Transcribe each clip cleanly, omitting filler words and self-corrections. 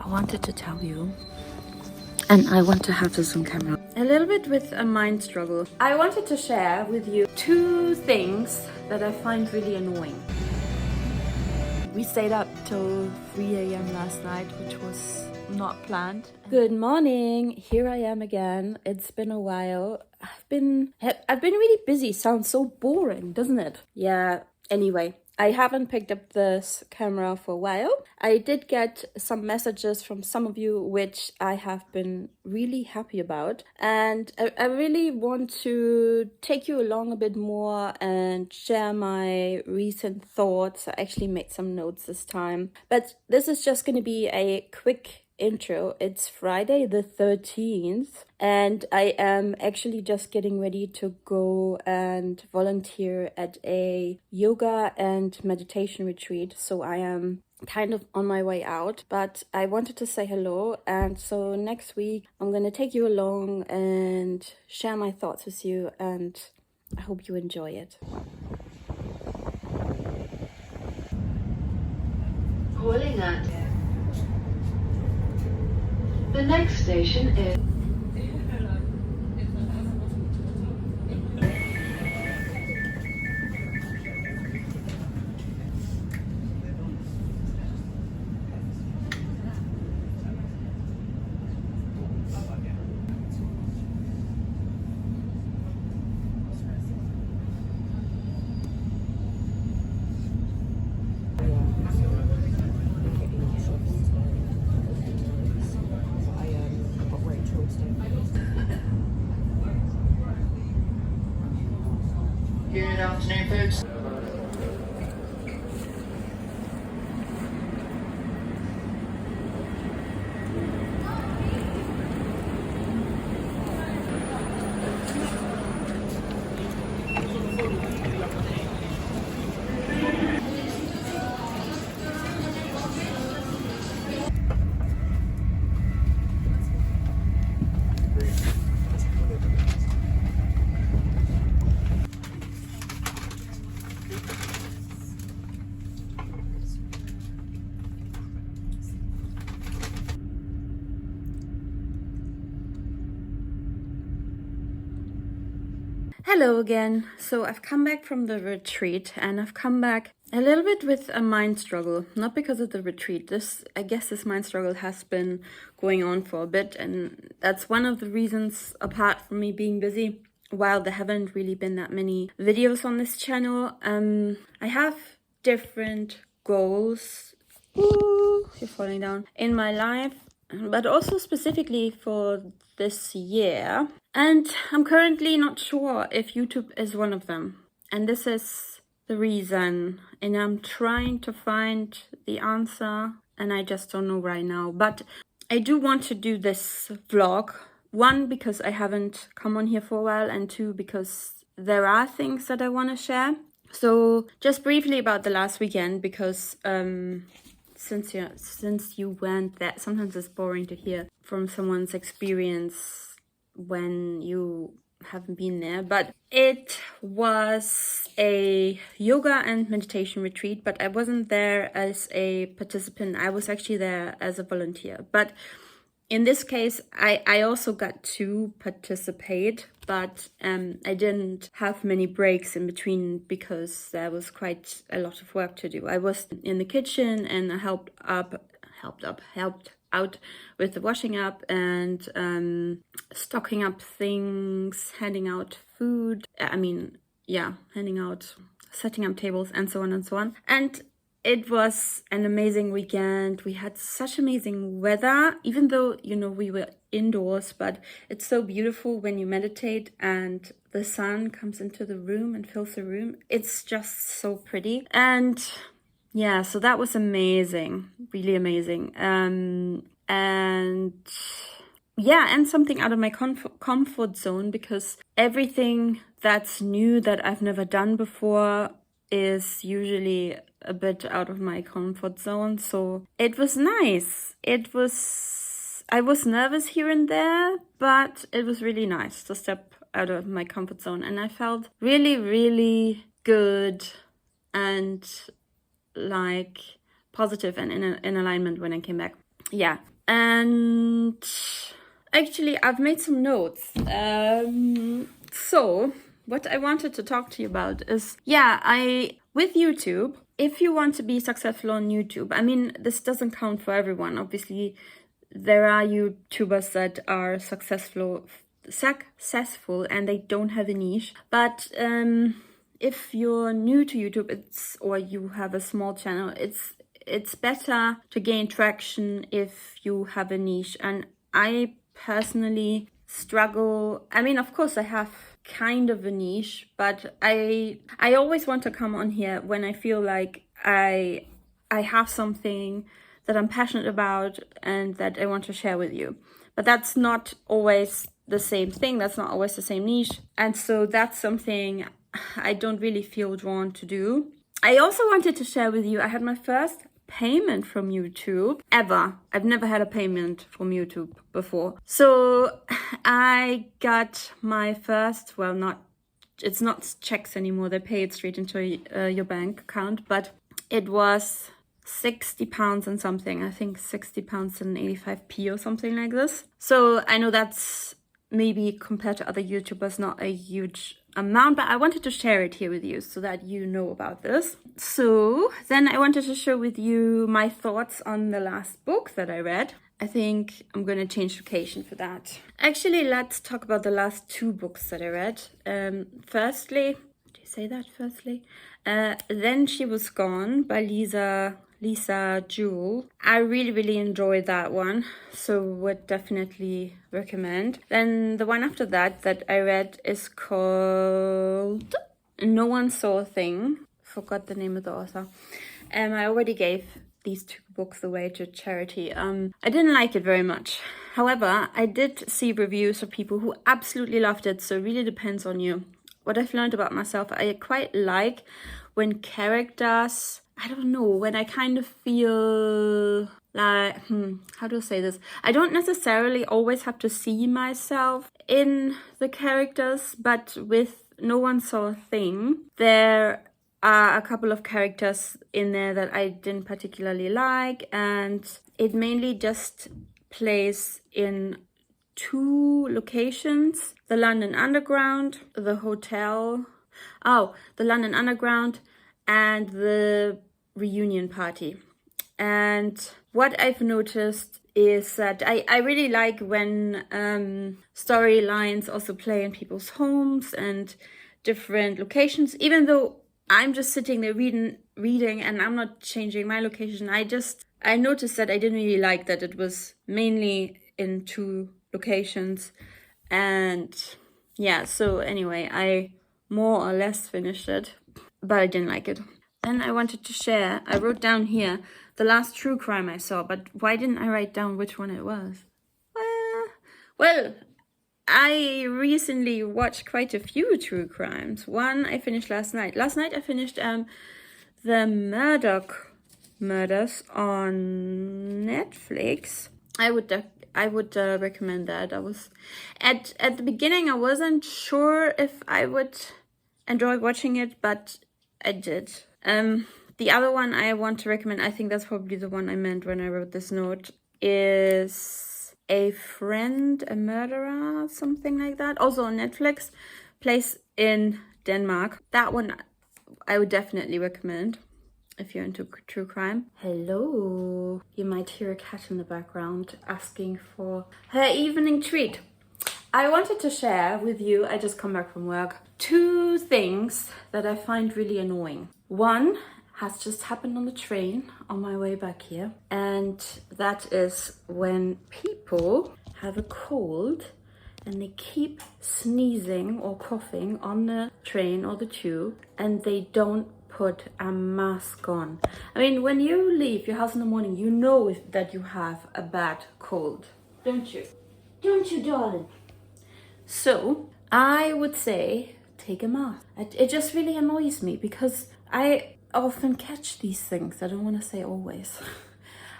I wanted to tell you, and I want to have this on camera, a little bit with a mind struggle. I wanted to share with you two things that I find really annoying. We stayed up till 3 a.m. last night, which was not planned. Good morning. Here I am again. It's been a while. I've been really busy. Sounds so boring, doesn't it? Yeah. Anyway, I haven't picked up this camera for a while. I did get some messages from some of you, which I have been really happy about. And I really want to take you along a bit more and share my recent thoughts. I actually made some notes this time. But this is just going to be a quick intro. It's Friday the 13th and I am actually just getting ready to go and volunteer at a yoga and meditation retreat, so I am kind of on my way out, but I wanted to say hello. And so next week I'm gonna take you along and share my thoughts with you, and I hope you enjoy it. Calling at the next station is Good afternoon, folks. Hello again. So I've come back from the retreat, and I've come back a little bit with a mind struggle, not because of the retreat. I guess this mind struggle has been going on for a bit, and that's one of the reasons, apart from me being busy, while there haven't really been that many videos on this channel. I have different goals. Ooh, you're falling down. In my life, but also specifically for this year. And I'm currently not sure if YouTube is one of them. And this is the reason. And I'm trying to find the answer, and I just don't know right now. But I do want to do this vlog. One, because I haven't come on here for a while, and two, because there are things that I want to share. So just briefly about the last weekend, because since you went there, sometimes it's boring to hear from someone's experience when you haven't been there. But it was a yoga and meditation retreat, but I wasn't there as a participant. I was actually there as a volunteer. But in this case, I also got to participate, but I didn't have many breaks in between because there was quite a lot of work to do. I was in the kitchen and I helped out with the washing up and stocking up things, handing out food. Setting up tables and so on and so on. And it was an amazing weekend. We had such amazing weather, even though, we were indoors, but it's so beautiful when you meditate and the sun comes into the room and fills the room. It's just so pretty. And yeah, so that was amazing, really amazing. And something out of my comfort zone, because everything that's new that I've never done before is usually a bit out of my comfort zone. So it was nice. I was nervous here and there, but it was really nice to step out of my comfort zone. And I felt really, really good and like positive and in alignment when I came back. Yeah. And actually, I've made some notes. So what I wanted to talk to you about is, with YouTube, if you want to be successful on YouTube, I mean, this doesn't count for everyone. Obviously, there are YouTubers that are successful and they don't have a niche. But if you're new to YouTube, or you have a small channel, it's better to gain traction if you have a niche. And I personally struggle. I mean, of course, I have kind of a niche, but I always want to come on here when I feel like I have something that I'm passionate about and that I want to share with you. But that's not always the same thing. That's not always the same niche. And so that's something I don't really feel drawn to do. I also wanted to share with you, I had my first payment from YouTube ever. I've never had a payment from YouTube before. So I got my first, it's not checks anymore. They pay it straight into your bank account, but it was £60 and something. I think £60 and 85p or something like this. So I know that's maybe compared to other YouTubers not a huge amount, but I wanted to share it here with you so that you know about this. So then I wanted to share with you my thoughts on the last book that I read. I think I'm going to change location for that. Actually, let's talk about the last two books that I read. Firstly, do you say that firstly? Then She Was Gone by Lisa Jewell. I really enjoyed that one, so would definitely recommend. Then the one after that I read is called No One Saw a Thing. Forgot the name of the author. I already gave these two books away to charity. I didn't like it very much. However, I did see reviews of people who absolutely loved it, so it really depends on you. What I've learned about myself, I quite like when characters, I don't know, when I kind of feel like, how do I say this? I don't necessarily always have to see myself in the characters, but with No One Saw a Thing, there are a couple of characters in there that I didn't particularly like, and it mainly just plays in two locations: the London Underground, the London Underground, and the reunion party. And what I've noticed is that I really like when storylines also play in people's homes and different locations, even though I'm just sitting there reading and I'm not changing my location. I noticed that I didn't really like that it was mainly in two locations. And yeah, so anyway, I more or less finished it, but I didn't like it. Then I wanted to share, I wrote down here the last true crime I saw, but why didn't I write down which one it was? Well, I recently watched quite a few true crimes. One I finished last night. Last night I finished the Murdoch murders on Netflix. I would recommend that. I was at the beginning I wasn't sure if I would enjoy watching it, but I did. The other one I want to recommend, I think that's probably the one I meant when I wrote this note, is A Friend, a Murderer, something like that. Also on Netflix, plays in Denmark. That one I would definitely recommend if you're into true crime. Hello. You might hear a cat in the background asking for her evening treat. I wanted to share with you, I just come back from work, two things that I find really annoying. One has just happened on the train on my way back here, and that is when people have a cold and they keep sneezing or coughing on the train or the tube and they don't put a mask on. I mean, when you leave your house in the morning, you know that you have a bad cold, don't you? Don't you, darling? So I would say take a mask. It just really annoys me because I often catch these things. I don't want to say always.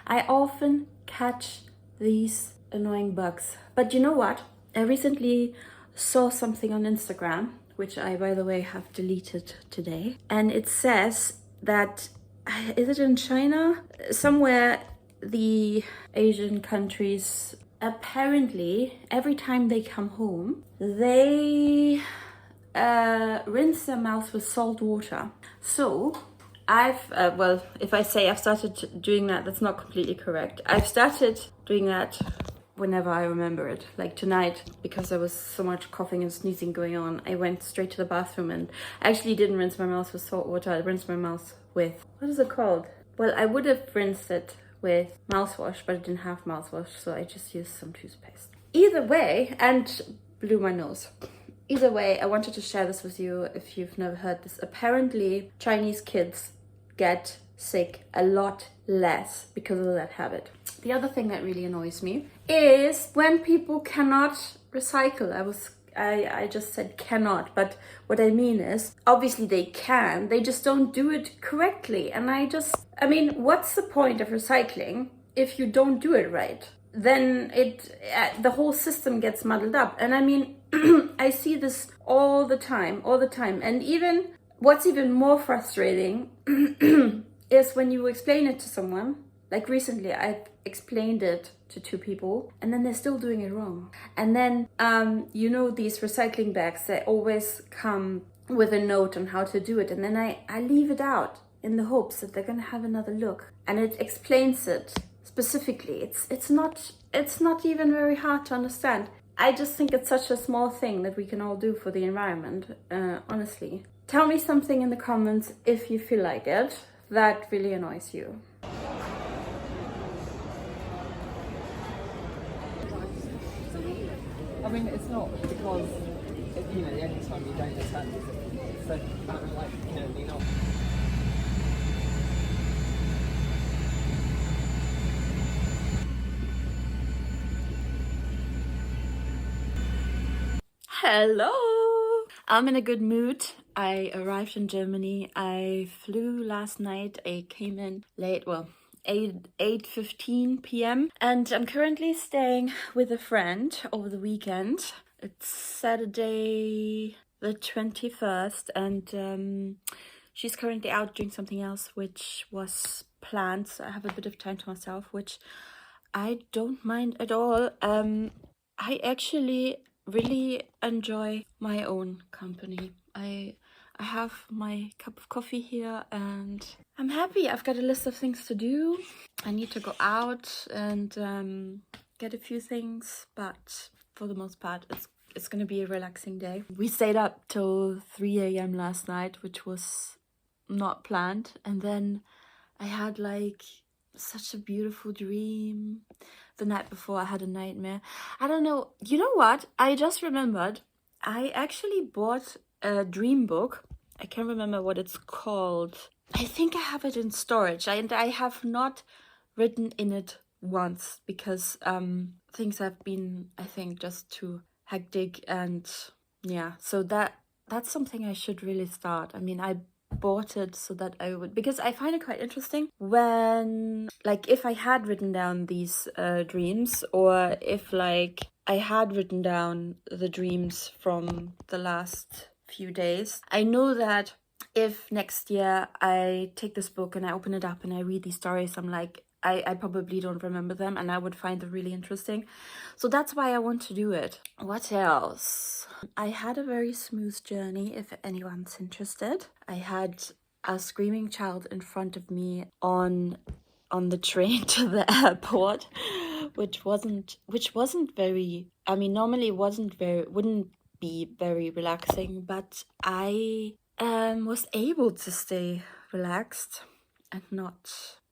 I often catch these annoying bugs. But you know what? I recently saw something on Instagram, which I, by the way, have deleted today. And it says that, is it in China? Somewhere the Asian countries, apparently every time they come home, they rinse their mouths with salt water. So well, if I say I've started doing that, that's not completely correct. I've started doing that whenever I remember it. Like tonight, because there was so much coughing and sneezing going on, I went straight to the bathroom and actually didn't rinse my mouth with salt water. I rinsed my mouth with, what is it called? Well, I would have rinsed it with mouthwash, but I didn't have mouthwash, so I just used some toothpaste. Either way, and blew my nose. Either way, I wanted to share this with you if you've never heard this. Apparently, Chinese kids get sick a lot less because of that habit. The other thing that really annoys me is when people cannot recycle. I just said cannot, but what I mean is obviously they can, they just don't do it correctly. And I mean, what's the point of recycling if you don't do it right? Then the whole system gets muddled up. And I mean, I see this all the time. And even what's even more frustrating is when you explain it to someone. Like recently, I've explained it to 2 people and then they're still doing it wrong. And then, these recycling bags, they always come with a note on how to do it. And then I leave it out in the hopes that they're going to have another look. And it explains it specifically. It's not even very hard to understand. I just think it's such a small thing that we can all do for the environment, honestly. Tell me something in the comments if you feel like it that really annoys you. I mean, it's not because, the only time you don't attend is the matter of, you're not. Hello! I'm in a good mood. I arrived in Germany. I flew last night. I came in late, 8:15 p.m. And I'm currently staying with a friend over the weekend. It's Saturday the 21st and she's currently out doing something else which was planned. So I have a bit of time to myself, which I don't mind at all. I actually really enjoy my own company. I have my cup of coffee here and I'm happy. I've got a list of things to do. I need to go out and get a few things, but for the most part, it's gonna be a relaxing day. We stayed up till 3 a.m. last night, which was not planned, and then I had such a beautiful dream. The night before I had a nightmare. I don't know. You know what? I just remembered. I actually bought a dream book. I can't remember what it's called. I think I have it in storage. And I have not written in it once because things have been, I think, just too hectic. And yeah, so that's something I should really start. I mean, I bought it so that I would, because I find it quite interesting when if I had written down these dreams, or if I had written down the dreams from the last few days, I know that if next year I take this book and I open it up and I read these stories, I'm I probably don't remember them and I would find them really interesting. So that's why I want to do it. What else? I had a very smooth journey, if anyone's interested. I had a screaming child in front of me on the train to the airport, which wasn't very, I mean, normally wouldn't be very relaxing, but I was able to stay relaxed and not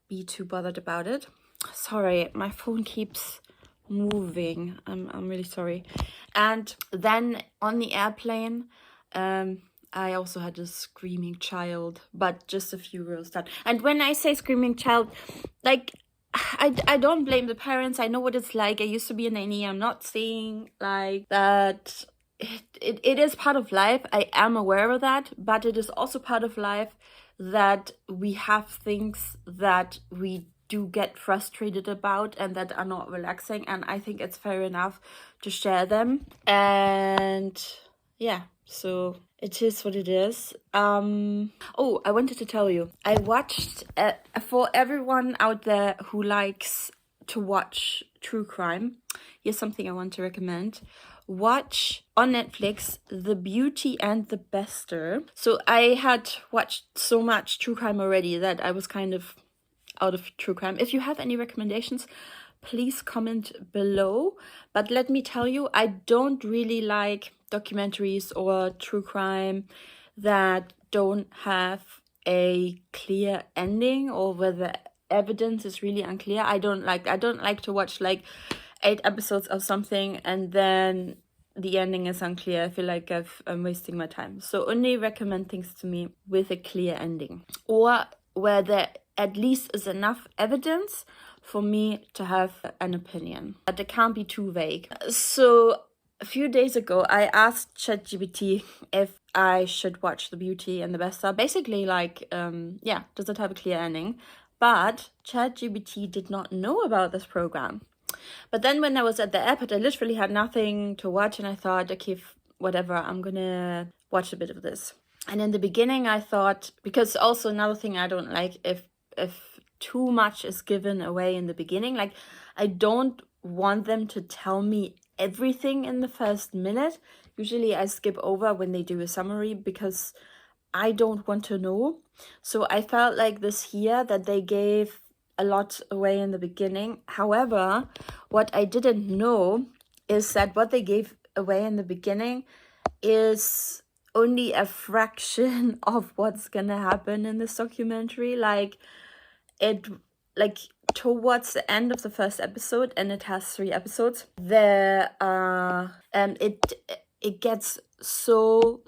be too bothered about it. Sorry, my phone keeps moving. I'm really sorry. And then on the airplane, I also had a screaming child, but just a few rows down. And when I say screaming child, I don't blame the parents. I know what it's like. I used to be a nanny. I'm not saying that. It is part of life. I am aware of that, but it is also part of life that we have things that we do get frustrated about and that are not relaxing, and I think it's fair enough to share them. And yeah, so it is what it is. Oh, I wanted to tell you, I watched, for everyone out there who likes to watch true crime, here's something I want to recommend. Watch on Netflix The Beauty and the Bester. So I had watched so much true crime already that I was kind of out of true crime. If you have any recommendations, please comment below. But let me tell you, I don't really like documentaries or true crime that don't have a clear ending, or where the evidence is really unclear. I don't like to watch like 8 episodes of something and then the ending is unclear. I feel like I'm wasting my time. So only recommend things to me with a clear ending, or where there at least is enough evidence for me to have an opinion. But it can't be too vague. So a few days ago, I asked ChatGPT if I should watch The Beauty and the Bester. Basically, like, does it have a clear ending? But ChatGPT did not know about this program. But then when I was at the airport, I literally had nothing to watch, and I thought, okay, whatever, I'm gonna watch a bit of this. And in the beginning, I thought, because also another thing I don't like, if too much is given away in the beginning, like, I don't want them to tell me everything in the first minute. Usually I skip over when they do a summary because I don't want to know. So I felt like this here, that they gave a lot away in the beginning. However, what I didn't know is that what they gave away in the beginning is only a fraction of what's gonna happen in this documentary. Like towards the end of the first episode, and it has 3 episodes, there it gets so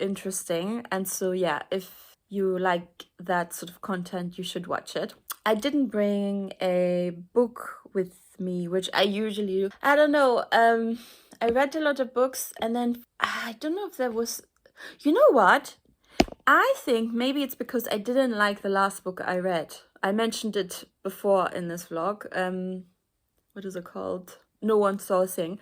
interesting. And so yeah, if you like that sort of content, you should watch it. I didn't bring a book with me, which I usually do. I don't know, I read a lot of books, and then I don't know if there was, you know what, I think maybe it's because I didn't like the last book I read. I mentioned it before in this vlog. What is it called? No One Saw a Thing.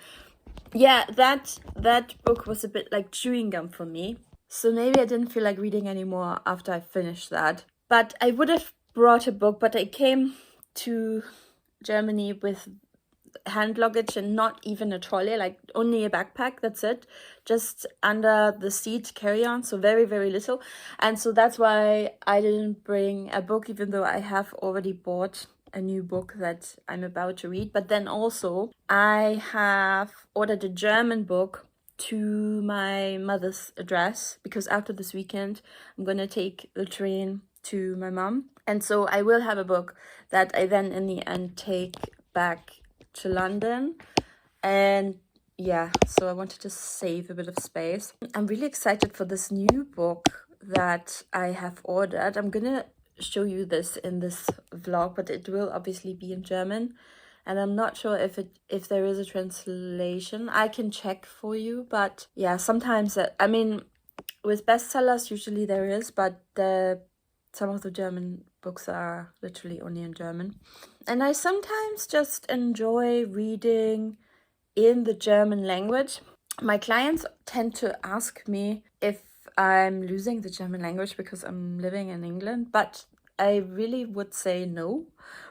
Yeah, that book was a bit like chewing gum for me. So maybe I didn't feel like reading anymore after I finished that. But I would have brought a book, but I came to Germany with hand luggage and not even a trolley, like only a backpack, that's it, just under the seat carry-on, so very little. And so that's why I didn't bring a book, even though I have already bought a new book that I'm about to read. But then also I have ordered a German book to my mother's address, because after this weekend I'm gonna take the train to my mom, and so I will have a book that I then in the end take back to London. And yeah, so I wanted to save a bit of space. I'm really excited for this new book that I have ordered. I'm gonna show you this in this vlog, but it will obviously be in German, and I'm not sure if there is a translation. I can check for you, but yeah, sometimes I mean, with bestsellers usually there is, but some of the German books are literally only in German. And I sometimes just enjoy reading in the German language. My clients tend to ask me if I'm losing the German language because I'm living in England, but I really would say no,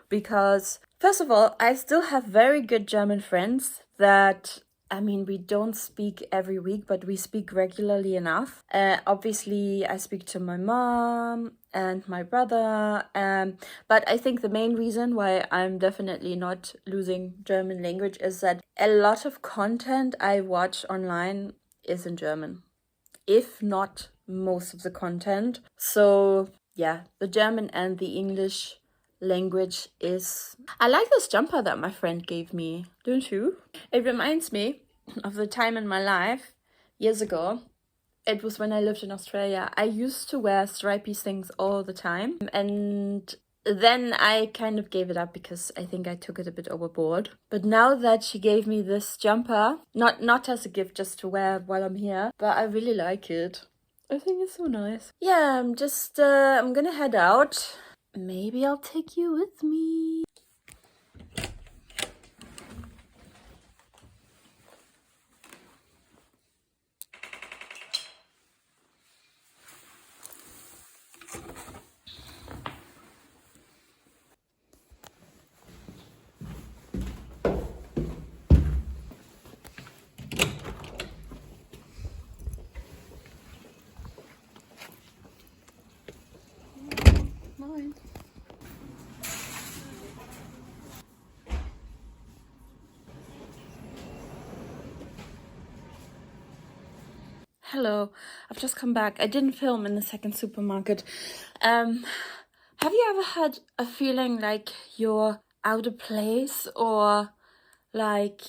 because first of all, I still have very good German friends that, I mean, we don't speak every week, but we speak regularly enough. Obviously, I speak to my mom and my brother, but I think the main reason why I'm definitely not losing German language is that a lot of content I watch online is in German, if not most of the content. So yeah, the German and the English language is... I like this jumper that my friend gave me, don't you? It reminds me of the time in my life years ago. It was when I lived in Australia. I used to wear stripy things all the time, and then I kind of gave it up because I think I took it a bit overboard. But now that she gave me this jumper, not as a gift, just to wear while I'm here, but I really like it. I think it's so nice. Yeah, I'm gonna head out. Maybe I'll take you with me. Hello, I've just come back. I didn't film in the second supermarket. Have you ever had a feeling like you're out of place, or like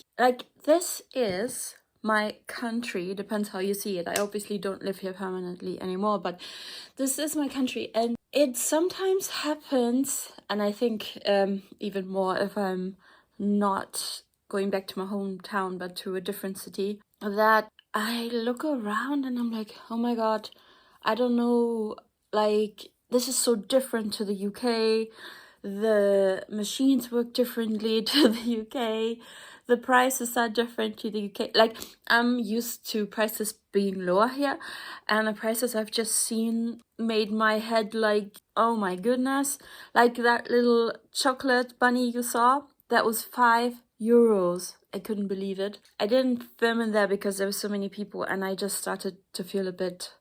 this is my country, depends how you see it. I obviously don't live here permanently anymore, but this is my country, and it sometimes happens, and I think even more if I'm not going back to my hometown but to a different city, that I look around and I'm like, oh my god, I don't know, like this is so different to the UK. The machines work differently to the UK. The prices are different to the UK. Like, I'm used to prices being lower here, and the prices I've just seen made my head like, oh my goodness. Like that little chocolate bunny you saw, that was €5. I couldn't believe it. I didn't film in there because there were so many people, and I just started to feel a bit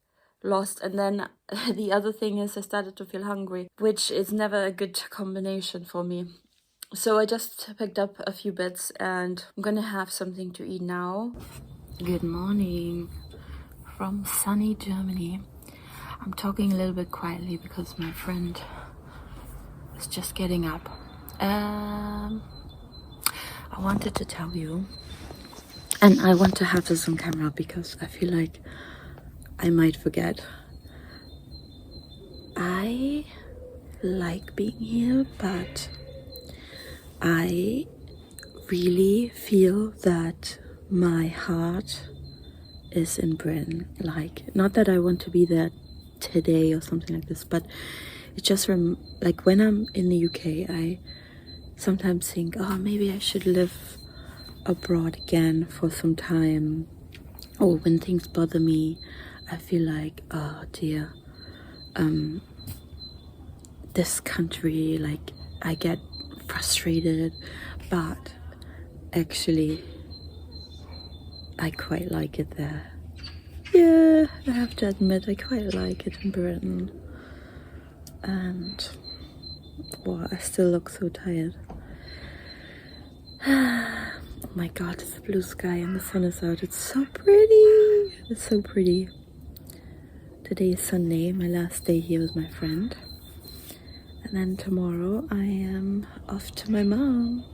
lost. And then the other thing is I started to feel hungry, which is never a good combination for me. So I just picked up a few bits and I'm gonna have something to eat now. Good morning from sunny Germany. I'm talking a little bit quietly because my friend is just getting up. I wanted to tell you, and I want to have this on camera because I feel like I might forget. I like being here, but I really feel that my heart is in Britain. Like, not that I want to be there today or something like this, but it just like when I'm in the UK, I sometimes think, oh, maybe I should live abroad again for some time. Or when things bother me, I feel like, oh dear, this country, like I get frustrated, but actually I quite like it there. Yeah, I have to admit, I quite like it in Britain. And wow, I still look so tired. Oh my god, it's a blue sky and the sun is out. It's so pretty. It's so pretty. Today is Sunday, my last day here with my friend. And then tomorrow I am off to my mom.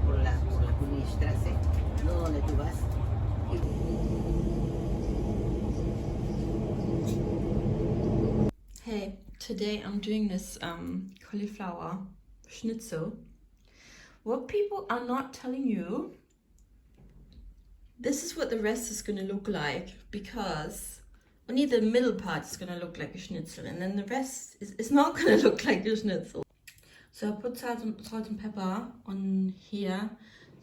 por la Königstraße. No, donde tú vas. Hey, today I'm doing this cauliflower schnitzel. What people are not telling you, this is what the rest is gonna look like, because only the middle part is gonna look like a schnitzel, and then the rest is not gonna look like a schnitzel. So I put salt and pepper on here,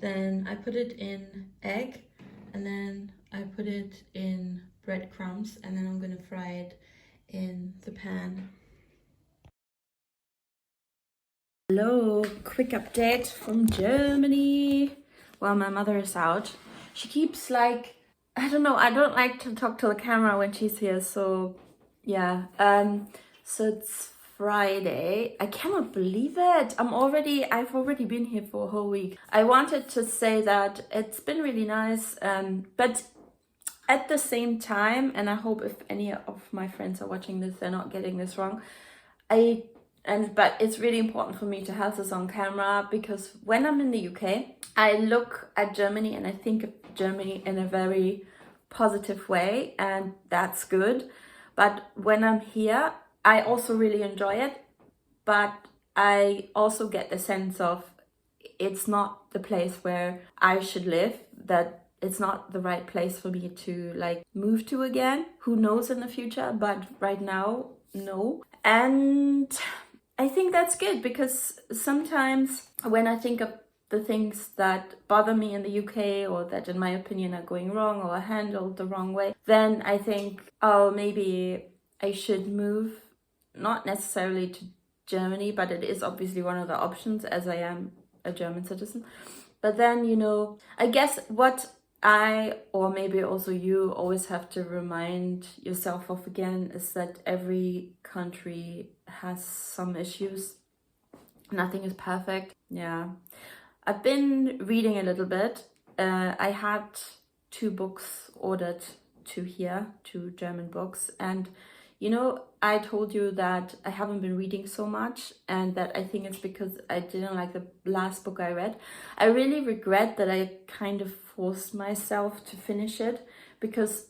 then I put it in egg, and then I put it in breadcrumbs, and then I'm gonna fry it in the pan. Hello, quick update from Germany. While my mother is out, she keeps like, I don't know, I don't like to talk to the camera when she's here, so yeah. So it's Friday. I cannot believe it. I've already been here for a whole week. I wanted to say that it's been really nice, but at the same time, and I hope if any of my friends are watching this, they're not getting this wrong. But it's really important for me to have this on camera, because when I'm in the UK, I look at Germany and I think of Germany in a very positive way, and that's good. But when I'm here, I also really enjoy it, but I also get the sense of it's not the place where I should live, that it's not the right place for me to like move to again. Who knows in the future, but right now, no. And I think that's good, because sometimes when I think of the things that bother me in the UK or that in my opinion are going wrong or are handled the wrong way, then I think, oh, maybe I should move, not necessarily to Germany, but it is obviously one of the options as I am a German citizen. But then, you know, I guess what I, or maybe also you, always have to remind yourself of again is that every country has some issues. Nothing is perfect. Yeah. I've been reading a little bit. I had 2 books ordered to here, 2 German books. And, you know, I told you that I haven't been reading so much and that I think it's because I didn't like the last book I read. I really regret that I kind of forced myself to finish it because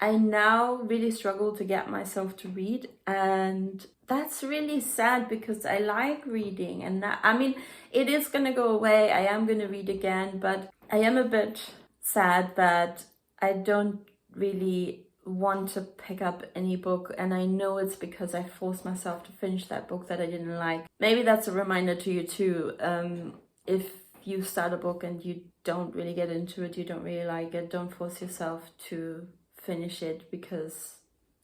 I now really struggle to get myself to read, and that's really sad because I like reading. And I mean, it is gonna go away. I am gonna read again, but I am a bit sad that I don't really want to pick up any book, and I know it's because I forced myself to finish that book that I didn't like. Maybe that's a reminder to you too. If you start a book and you don't really get into it, you don't really like it, don't force yourself to finish it because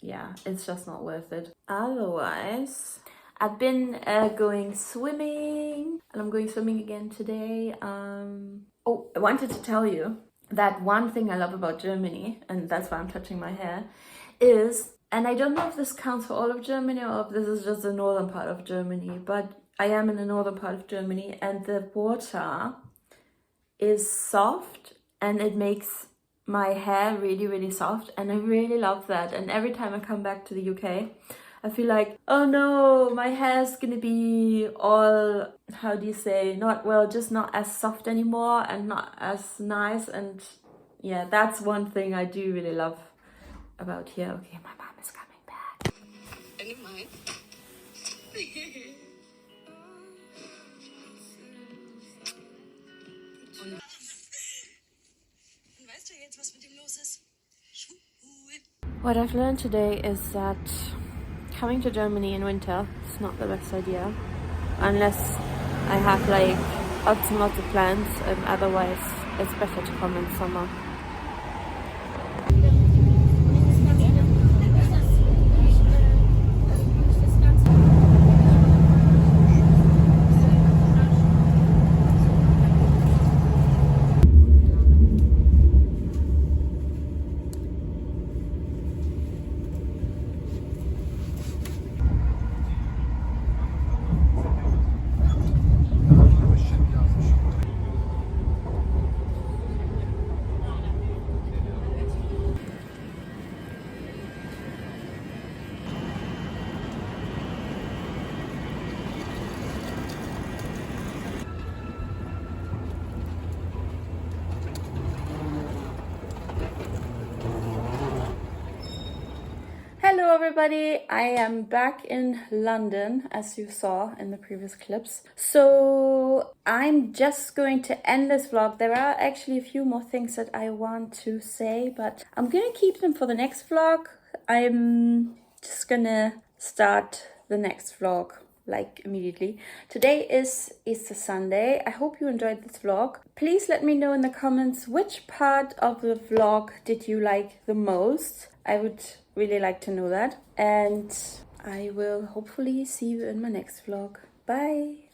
yeah, it's just not worth it. Otherwise, I've been going swimming, and I'm going swimming again today. Oh, I wanted to tell you that one thing I love about Germany, and that's why I'm touching my hair, is, and I don't know if this counts for all of Germany or if this is just the northern part of Germany, but I am in the northern part of Germany, and the water is soft and it makes my hair really, really soft, and I really love that. And every time I come back to the UK, I feel like, oh no, my hair's gonna be all, how do you say, not, well, just not as soft anymore and not as nice. And yeah, that's one thing I do really love about here. Okay, my mom is coming back. Any mind? Und weißt du jetzt, was mit ihm los ist? Schwul. What I've learned today is that coming to Germany in winter is not the best idea unless I have like lots and lots of plans, and otherwise it's better to come in summer. Hello everybody, I am back in London, as you saw in the previous clips. So I'm just going to end this vlog. There are actually a few more things that I want to say, but I'm gonna keep them for the next vlog. I'm just gonna start the next vlog like immediately. Today is Easter Sunday. I hope you enjoyed this vlog. Please let me know in the comments which part of the vlog did you like the most. I would really like to know that, and I will hopefully see you in my next vlog. Bye.